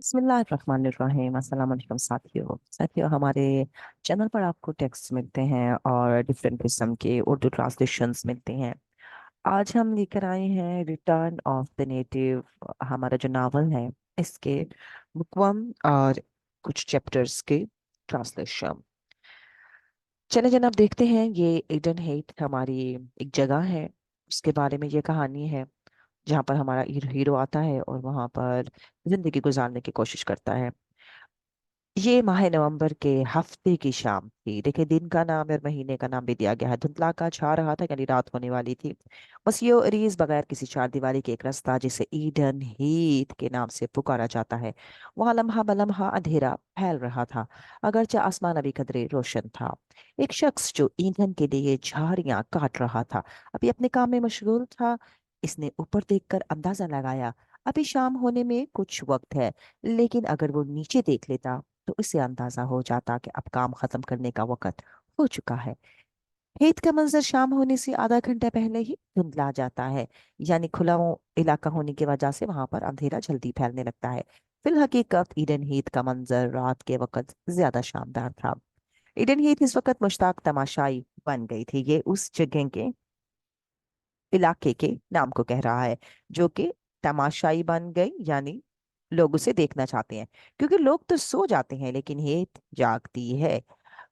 बिस्मिल्लाहिर्रहमानिर्रहीम। अस्सलाम वालेकुम साथियों, हमारे चैनल पर आपको टेक्स्ट मिलते हैं और डिफरेंट किस्म के उर्दू ट्रांसलेशंस मिलते हैं। आज हम लेकर आए हैं रिटर्न ऑफ द नेटिव। हमारा जो नावल है इसके बुक वन और कुछ चैप्टर्स के ट्रांसलेशन। चले जनाब, देखते हैं। ये ईडन हेट हमारी एक जगह है, उसके बारे में ये कहानी है जहाँ पर हमारा हीरो आता है और वहाँ पर जिंदगी गुजारने की कोशिश करता है। ये माह नवंबर के हफ्ते की शाम थी। देखिए, दिन का नाम और महीने का नाम भी दिया गया है। धुंधला का छा रहा था, यानी रात होने वाली थी। बस ये अरीज बगैर किसी चारदीवारी के एक रास्ता जिसे ईडन हीथ के नाम से पुकारा जाता है, वहां लम्हा बलम्हा अंधेरा फैल रहा था, अगरचे आसमान अभी कदरे रोशन था। एक शख्स जो ईंधन के लिए झाड़ियां काट रहा था अभी अपने काम में मशगूल था। इसने ऊपर देखकर अंदाजा लगाया, अभी शाम होने में कुछ वक्त है। लेकिन अगर वो नीचे देख लेता तो इससे अंदाजा हो जाता कि अब काम खत्म करने का वक्त हो चुका है। खेत का मंजर शाम होने से आधा घंटा पहले ही धुंधला जाता है, यानी खुला इलाका होने की वजह से वहां पर अंधेरा जल्दी फैलने लगता है। फिल हकीकत ईडन हीथ का मंजर रात के वक्त ज्यादा शानदार था। ईडन हीथ इस वक्त मुश्ताक तमाशाई बन गई थी। ये उस जगह के इलाके के नाम को कह रहा है जो कि तमाशाई बन गई, यानी लोग उसे देखना चाहते हैं। क्योंकि लोग तो सो जाते हैं लेकिन ये जागती है।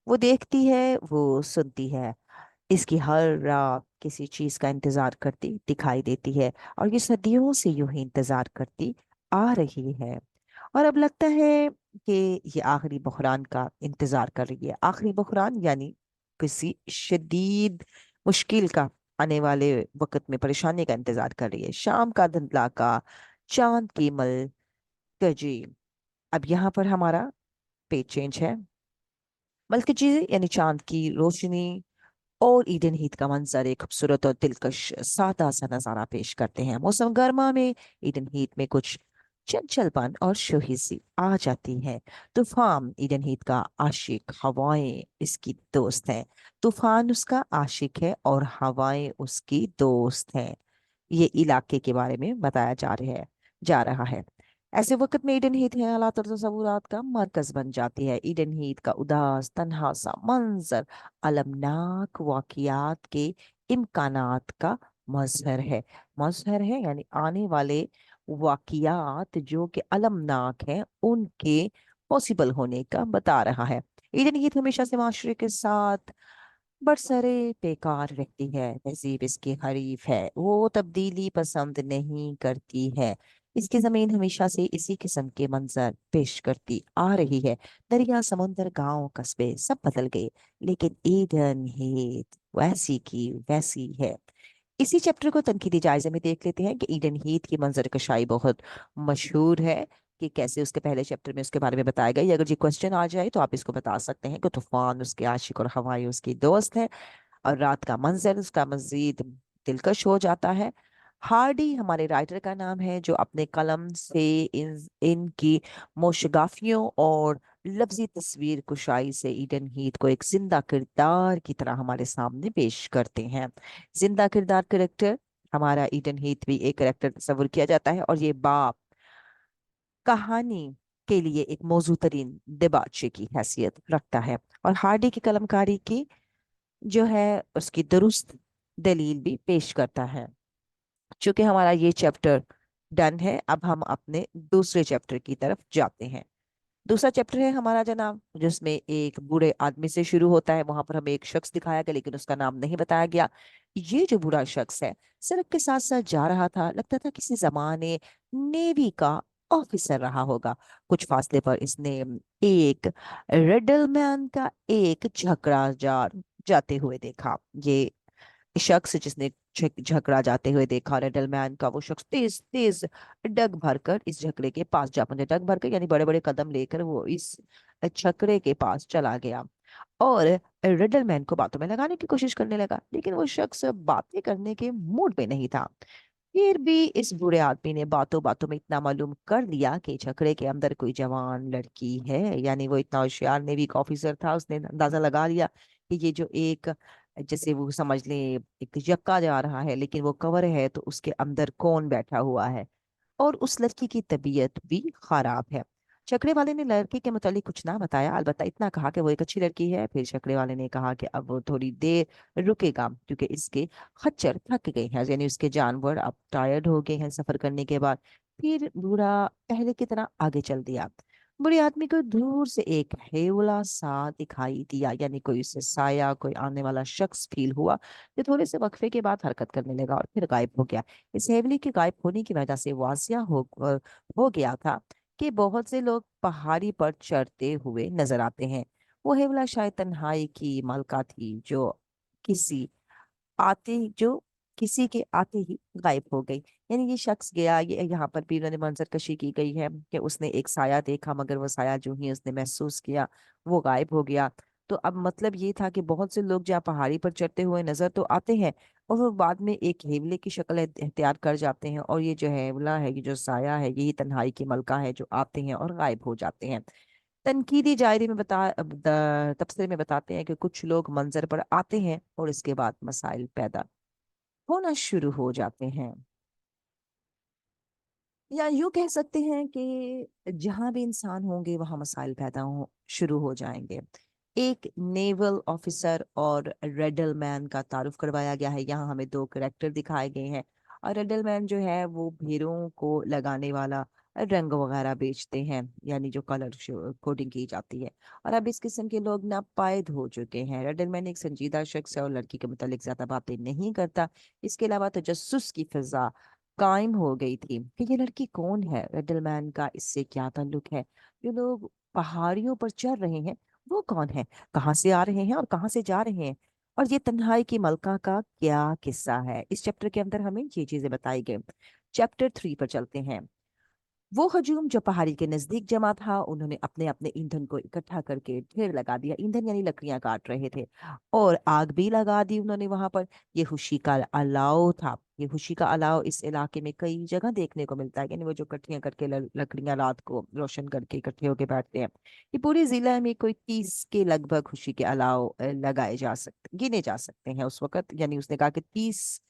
वो देखती है, वो सुनती है। इसकी हर रात किसी चीज का इंतजार करती दिखाई देती है, और ये सदियों से यूं ही इंतजार करती आ रही है। और अब लगता है कि ये आखिरी बहरान का इंतजार कर रही है। आखिरी बहरान यानी किसी शदीद मुश्किल का आने वाले वक्त में परेशानी का इंतजार कर रही है। शाम का धुंधला का चांद की मल कजी। अब यहाँ पर हमारा पेज चेंज है। मलकजी यानी चांद की रोशनी और ईडन हीथ का मंजर एक खूबसूरत और दिलकश सादा सा नजारा पेश करते हैं। मौसम गर्मा में ईडन हीथ में कुछ चंचलपन और शोही सी आ जाती है। तूफान ईडन हीथ का आशिक, हवाएं इसकी दोस्त हैं। तूफान उसका आशिक है और हवाएं उसकी दोस्त हैं। ये इलाके के बारे में बताया जा रहा है। ऐसे वक्त में ईडन हीथ है हालात और तसव्वुरात का मरकज बन जाती है। ईडन हीथ का उदास तन्हा सा मंजर अलमनाक वाकयात के इम्कानात का मजहर है यानी आने वाले वाकयात जो कि अलमनाक हैं उनके पॉसिबल होने का बता रहा है। ईडन हीथ हमेशा से माशरे के साथ बरसरे बेकार व्यक्ति है। तहजीब इसकी हरीफ है, वो तब्दीली पसंद नहीं करती है। इसकी जमीन हमेशा से इसी किस्म के मंजर पेश करती आ रही है। दरिया, समुंदर, गांव, कस्बे सब बदल गए, लेकिन ईडन हीथ वैसी की वैसी है। इसी चैप्टर को तनकीदी जायजे में देख लेते हैं कि ईडन हीथ की मंजर कशाई बहुत मशहूर है, कि कैसे उसके पहले चैप्टर में उसके बारे में बताया गया। अगर ये क्वेश्चन आ जाए तो आप इसको बता सकते हैं कि तूफान उसके आशिक और हवाएं उसकी दोस्त है, और रात का मंजर उसका मजीद दिलकश हो जाता है। हार्डी हमारे राइटर का नाम है जो अपने कलम से इनकी मोशगाफियों और लफ्जी तस्वीर कुशाई से ईडन हीथ को एक जिंदा किरदार की तरह हमारे सामने पेश करते हैं। जिंदा किरदार करेक्टर हमारा ईडन हीथ भी एक करेक्टर तस्वुर किया जाता है, और ये बाप कहानी के लिए एक मौजू तरीन दिबाचे की हैसियत रखता है। और हार्डी की कलमकारी की जो है उसकी दुरुस्त दलील भी पेश करता है। चूंकि हमारा ये चैप्टर डन है, अब हम अपने दूसरे चैप्टर की तरफ जाते हैं। दूसरा चैप्टर है हमारा जनाब, जिसमें एक बूढ़े आदमी से शुरू होता है। वहां पर हमें एक शख्स दिखाया गया लेकिन उसका नाम नहीं बताया गया। ये जो बूढ़ा शख्स है सड़क के साथ साथ जा रहा था, लगता था किसी जमाने नेवी का ऑफिसर रहा होगा। कुछ फासले पर इसने एक रेडलमैन का एक झगड़ा जाते हुए देखा। ये शख्स जिसने झगड़ा जाते हुए देखा रेडलमैन का, वो शख्स तेज तेज डग भरकर इस झगड़े के पास जा पहुंचे। डग भरकर यानी बड़े बड़े कदम लेकर वो इस झगड़े के पास चला गया और रेडलमैन को बातों में लगाने की कोशिश करने लगा, लेकिन वो शख्स बातें करने के मूड में नहीं था। फिर भी इस बूढ़े आदमी ने बातों बातों में इतना मालूम कर लिया कि झगड़े के अंदर कोई जवान लड़की है, यानी वो इतना होशियार नेवी का ऑफिसर था, उसने अंदाजा लगा लिया कि ये जो एक, जैसे वो समझ ले एक यक्का जा रहा है लेकिन वो कवर है, तो उसके अंदर कौन बैठा हुआ है, और उस लड़की की तबीयत भी खराब है। छकड़े वाले ने लड़की के मुतालिक कुछ ना बताया, अलबत्ता इतना कहा कि वो एक अच्छी लड़की है। फिर छकड़े वाले ने कहा कि अब वो थोड़ी देर रुकेगा क्योंकि इसके खच्चर थक गए हैं, यानी उसके जानवर अब टायर्ड हो गए हैं सफर करने के बाद। फिर बूढ़ा पहले की तरह आगे चल दिया। बुढ़े आदमी को दूर से एक हेवला सा दिखाई दिया, यानी कोई उससे साया, कोई आने वाला शख्स फील हुआ, जो थोड़े से वक्फे के बाद हरकत करने लगा और फिर गायब हो गया। इस हेवली के गायब होने की वजह से वासिया हो गया था कि बहुत से लोग पहाड़ी पर चढ़ते हुए नजर आते हैं। वो हेवला शायद तन्हाई की मलका थी, जो किसी के आते ही गायब हो गई। यानी ये शख्स गया, ये यहाँ पर भी उन्होंने मंजर कशी की गई है कि उसने एक साया देखा, मगर वो साया जो ही उसने महसूस किया वो गायब हो गया। तो अब मतलब ये था कि बहुत से लोग जहाँ पहाड़ी पर चढ़ते हुए नजर तो आते हैं, और वो बाद में एक हेवले की शक्ल इख्तियार कर जाते हैं, और ये जो हेवला है, ये जो साया है, यही तन्हाई की मलका है जो आते हैं और गायब हो जाते हैं। तनकीदी जायरे में तबसरे में बताते हैं कि कुछ लोग मंजर पर आते हैं और इसके बाद मसाइल पैदा होना शुरू हो जाते हैं। या यूं कह सकते हैं कि जहां भी इंसान होंगे वहां मसाइल पैदा हो शुरू हो जाएंगे। एक नेवल ऑफिसर और रेडल मैन का तारुफ करवाया गया है। यहाँ हमें दो करेक्टर दिखाए गए हैं। और रेडल मैन जो है वो भेड़ों को लगाने वाला रंग वगैरह बेचते हैं, यानी जो कलर कोडिंग की जाती है। और अब इस किस्म के लोग नापायद हो चुके हैं। रेडल मैन एक संजीदा शख्स है और लड़की के मुतालिक ज्यादा बातें नहीं करता। इसके अलावा तजस्सुस की फिजा कायम हो गई थी कि ये लड़की कौन है, रेडलमैन का इससे क्या ताल्लुक है, जो लोग पहाड़ियों पर चढ़ रहे हैं वो कौन है, कहाँ से आ रहे हैं और कहाँ से जा रहे हैं, और ये तन्हाई की मलका का क्या किस्सा है। इस चैप्टर के अंदर हमें ये चीजें बताई गई। चैप्टर 3 पर चलते हैं। वो हजूम जो पहाड़ी के नजदीक जमा था, उन्होंने अपने अपने ईंधन को इकट्ठा करके ढेर लगा दिया। ईंधन यानी लकड़ियां काट रहे थे, और आग भी लगा दी उन्होंने वहां पर। ये खुशी का अलाव था। ये खुशी का अलाव इस इलाके में कई जगह देखने को मिलता है, यानी वो जो इकट्ठियां करके लकड़ियां रात को रोशन करके इकट्ठे होके बैठते हैं। ये पूरे जिला में कोई 30 के लगभग खुशी के अलाव लगाए जा सकते, गिने जा सकते हैं उस वक्त। यानी उसने कहा कि 30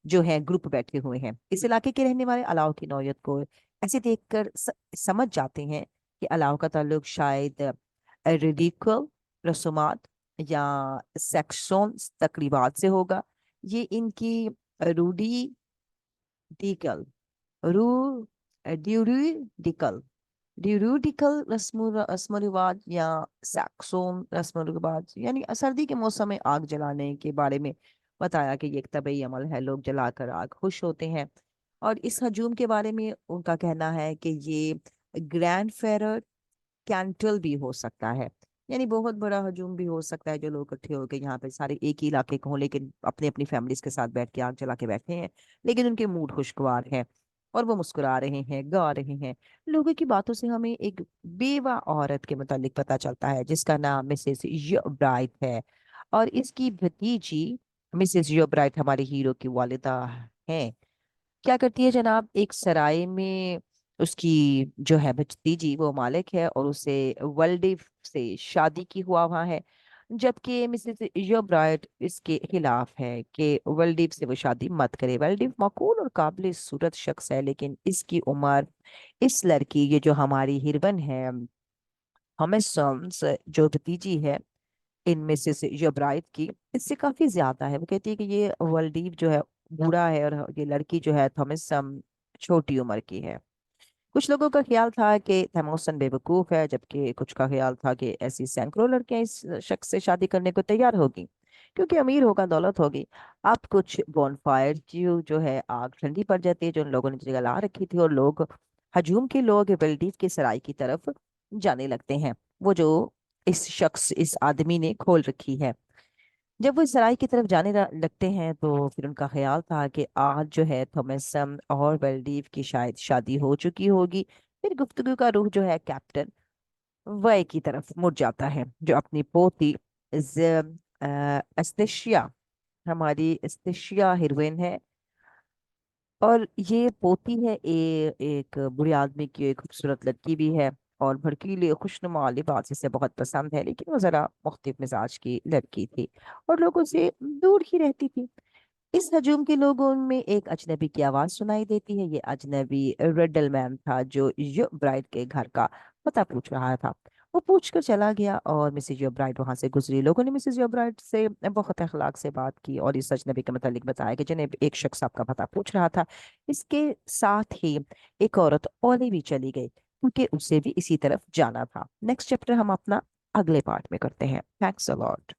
जो है ग्रुप बैठे हुए हैं। इस इलाके के रहने वाले अलाव की नौयत को ऐसे देखकर समझ जाते हैं कि अलाव का ताल्लुक शायद रिलीजियस रसूमात या सेक्सोन तकरीबात से होगा। ये इनकी रूढ़िकल रू ड्यूरिडिकल ड्यूरिडिकल रस्म रिवाज या सैक्सोन रस्म रिवाज, यानी सर्दी के मौसम में आग जलाने के बारे में बताया कि ये एक तबई अमल है, लोग जलाकर आग खुश होते हैं। और इस हजूम के बारे में उनका कहना है कि ये ग्रैंड फेरर कैंटल भी हो सकता है, यानी बहुत बड़ा हजूम भी हो सकता है, जो लोग इकट्ठे होकर यहाँ पे सारे एक ही इलाके के हों लेकिन अपने अपनी फैमिलीज के साथ बैठ के आग जला के बैठे हैं, लेकिन उनके मूड खुशगवार है और वो मुस्कुरा रहे हैं, गा रहे हैं। लोगों की बातों से हमें एक बेवा औरत के मुतालिक पता चलता है जिसका नाम मिसेस योब्राइट है, और इसकी भतीजी मिसेस योब्राइट हमारे हीरो की वालिदा है। क्या करती है जनाब, एक सराय में उसकी जो है भतीजी वो मालिक है और उसे वल्डिव से शादी की हुआ हुआ है, जबकि मिसेस योब्राइट इसके खिलाफ है कि वल्डिव से वो शादी मत करे। वल्डिव मकबूल और काबिल सूरत शख्स है, लेकिन इसकी उम्र इस लड़की, ये जो हमारी हीरोइन है, हमें सम्स जो भतीजी है इनमें से योब्राइट की, इससे काफी ज्यादा है। वो कहती है कि ये वल्डीव जो है बूढ़ा है और ये लड़की जो है थॉमस छोटी उम्र की है। कुछ लोगों का ख्याल था कि थॉमसन बेवकूफ है, जबकि कुछ का ख्याल था कि ऐसी सैकड़ों लड़कियां इस शख्स से शादी करने को तैयार होगी क्योंकि अमीर होगा, दौलत होगी। अब कुछ बॉनफायर जो है आग ठंडी पड़ जाती है जो उन लोगों ने जगह ला रखी थी, और लोग हजूम के लोग वेल्डीव के सराय की तरफ जाने लगते हैं, वो जो इस आदमी ने खोल रखी है। जब वो इस सराय की तरफ जाने लगते हैं तो फिर उनका ख्याल था कि आज जो है थॉमसन और वेल्डीव की शायद शादी हो चुकी होगी। फिर गुफ्तगू का रुख जो है कैप्टन वय की तरफ मुड़ जाता है, जो अपनी पोती एस्तेशिया, हमारी एस्तेशिया हीरोइन है, और ये पोती है एक बुरे आदमी की एक खूबसूरत लड़की भी है, और भड़कीली खुशनुमा लिबास इसे बहुत पसंद है, लेकिन वो जरा मुख्तलिफ मिजाज की लड़की थी और लोगों से दूर ही रहती थी। इस हजूम के लोगों में एक अजनबी की आवाज सुनाई देती है। ये अजनबी रेडल मैन था जो ब्राइड के घर का पता पूछ रहा था। वो पूछ कर चला गया और मिसेज योब्राइट वहां से गुजरी। लोगों ने मिसेज योब्राइट से बहुत अखलाक से बात की और इस सच नबी के मतलब बताया कि जिन्हें एक शख्स आपका पता पूछ रहा था। इसके साथ ही एक औरत ओली भी चली गई क्योंकि उसे भी इसी तरफ जाना था। नेक्स्ट चैप्टर हम अपना अगले पार्ट में करते हैं। Thanks a lot.